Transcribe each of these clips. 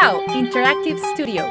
Tao Interactive Studio.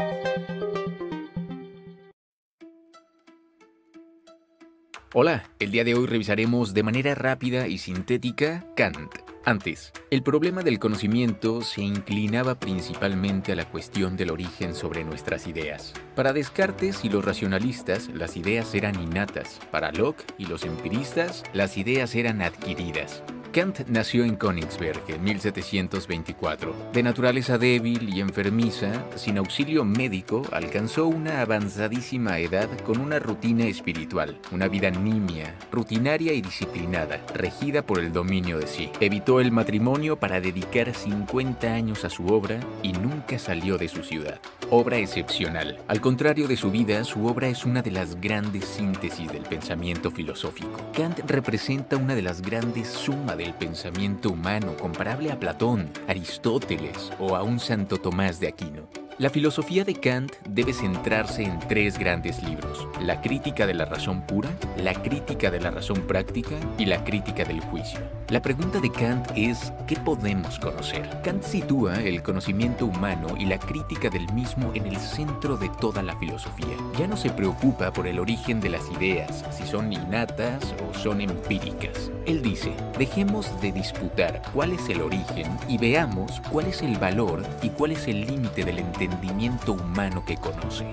Hola, el día de hoy revisaremos de manera rápida y sintética Kant. Antes, el problema del conocimiento se inclinaba principalmente a la cuestión del origen sobre nuestras ideas. Para Descartes y los racionalistas, las ideas eran innatas. Para Locke y los empiristas, las ideas eran adquiridas. Kant nació en Königsberg en 1724. De naturaleza débil y enfermiza, sin auxilio médico, alcanzó una avanzadísima edad con una rutina espiritual, una vida nimia, rutinaria y disciplinada, regida por el dominio de sí. Evitó el matrimonio para dedicar 50 años a su obra y nunca salió de su ciudad. Obra excepcional. Al contrario de su vida, su obra es una de las grandes síntesis del pensamiento filosófico. Kant representa una de las grandes sumas del pensamiento humano, comparable a Platón, Aristóteles o a un Santo Tomás de Aquino. La filosofía de Kant debe centrarse en tres grandes libros: la crítica de la razón pura, la crítica de la razón práctica y la crítica del juicio. La pregunta de Kant es: ¿qué podemos conocer? Kant sitúa el conocimiento humano y la crítica del mismo en el centro de toda la filosofía. Ya no se preocupa por el origen de las ideas, si son innatas o son empíricas. Él dice: dejemos de disputar cuál es el origen y veamos cuál es el valor y cuál es el límite del entendimiento humano que conoce.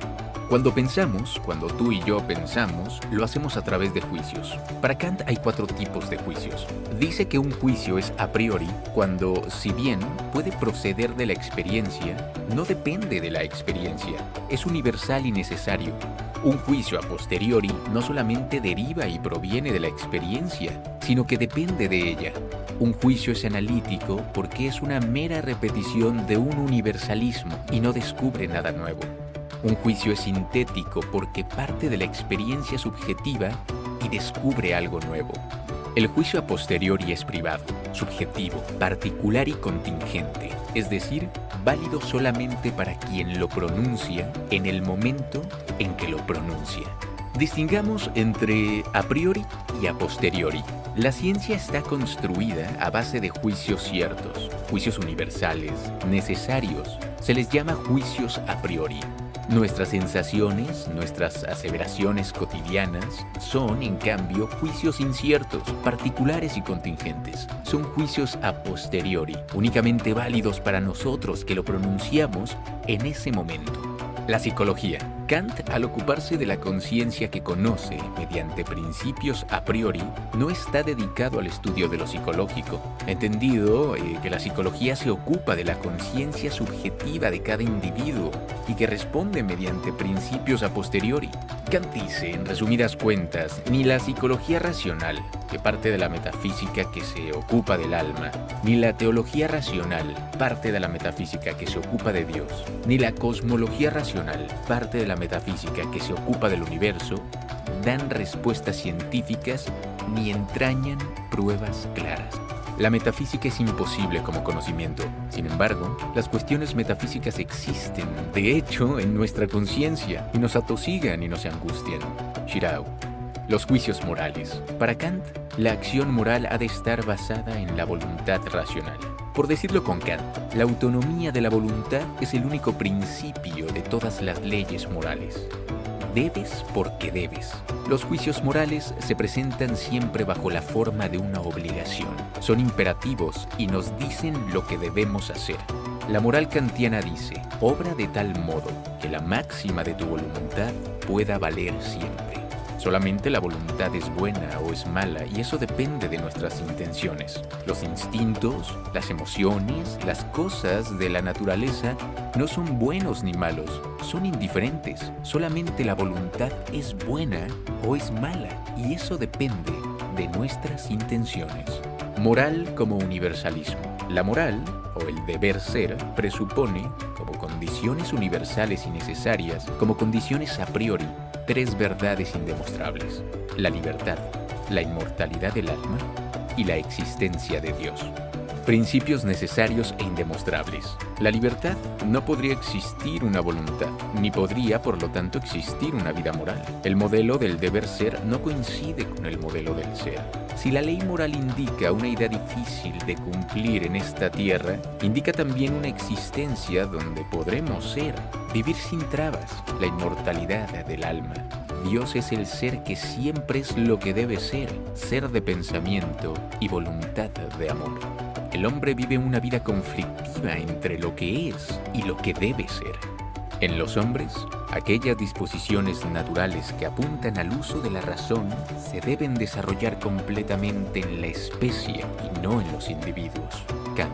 Cuando pensamos, cuando tú y yo pensamos, lo hacemos a través de juicios. Para Kant hay 4 tipos de juicios. Dice que un juicio es a priori cuando, si bien puede proceder de la experiencia, no depende de la experiencia, es universal y necesario. Un juicio a posteriori no solamente deriva y proviene de la experiencia, sino que depende de ella. Un juicio es analítico porque es una mera repetición de un universalismo y no descubre nada nuevo. Un juicio es sintético porque parte de la experiencia subjetiva y descubre algo nuevo. El juicio a posteriori es privado, subjetivo, particular y contingente, es decir, válido solamente para quien lo pronuncia en el momento en que lo pronuncia. Distingamos entre a priori y a posteriori. La ciencia está construida a base de juicios ciertos, juicios universales, necesarios. Se les llama juicios a priori. Nuestras sensaciones, nuestras aseveraciones cotidianas son, en cambio, juicios inciertos, particulares y contingentes. Son juicios a posteriori, únicamente válidos para nosotros que lo pronunciamos en ese momento. La psicología. Kant, al ocuparse de la conciencia que conoce mediante principios a priori, no está dedicado al estudio de lo psicológico, entendido que la psicología se ocupa de la conciencia subjetiva de cada individuo y que responde mediante principios a posteriori. Kant dice, en resumidas cuentas, ni la psicología racional, que parte de la metafísica que se ocupa del alma, ni la teología racional, parte de la metafísica que se ocupa de Dios, ni la cosmología racional, parte de la metafísica que se ocupa del universo, dan respuestas científicas ni entrañan pruebas claras. La metafísica es imposible como conocimiento. Sin embargo, las cuestiones metafísicas existen, de hecho, en nuestra conciencia, y nos atosigan y nos angustian. Shirao. Los juicios morales. Para Kant, la acción moral ha de estar basada en la voluntad racional. Por decirlo con Kant, la autonomía de la voluntad es el único principio de todas las leyes morales. Debes porque debes. Los juicios morales se presentan siempre bajo la forma de una obligación. Son imperativos y nos dicen lo que debemos hacer. La moral kantiana dice: obra de tal modo que la máxima de tu voluntad pueda valer siempre. Solamente la voluntad es buena o es mala y eso depende de nuestras intenciones. Los instintos, las emociones, las cosas de la naturaleza no son buenos ni malos, son indiferentes. Solamente la voluntad es buena o es mala y eso depende de nuestras intenciones. Moral como universalismo. La moral, o el deber ser, presupone, como condiciones universales y necesarias, como condiciones a priori, 3 verdades indemostrables: la libertad, la inmortalidad del alma y la existencia de Dios. Principios necesarios e indemostrables. La libertad no podría existir una voluntad, ni podría, por lo tanto, existir una vida moral. El modelo del deber ser no coincide con el modelo del ser. Si la ley moral indica una idea difícil de cumplir en esta tierra, indica también una existencia donde podremos ser, vivir sin trabas, la inmortalidad del alma. Dios es el ser que siempre es lo que debe ser de pensamiento y voluntad de amor. El hombre vive una vida conflictiva entre lo que es y lo que debe ser. En los hombres, aquellas disposiciones naturales que apuntan al uso de la razón se deben desarrollar completamente en la especie y no en los individuos. Kant.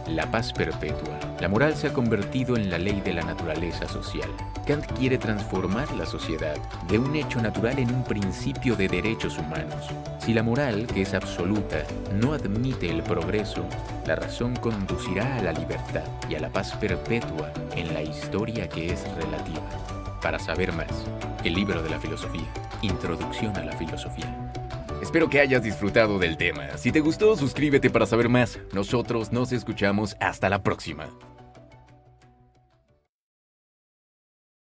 La paz perpetua. La moral se ha convertido en la ley de la naturaleza social. Kant quiere transformar la sociedad de un hecho natural en un principio de derechos humanos. Si la moral, que es absoluta, no admite el progreso, la razón conducirá a la libertad y a la paz perpetua en la historia que es relativa. Para saber más, el libro de la filosofía. Introducción a la filosofía. Espero que hayas disfrutado del tema. Si te gustó, suscríbete para saber más. Nosotros nos escuchamos hasta la próxima.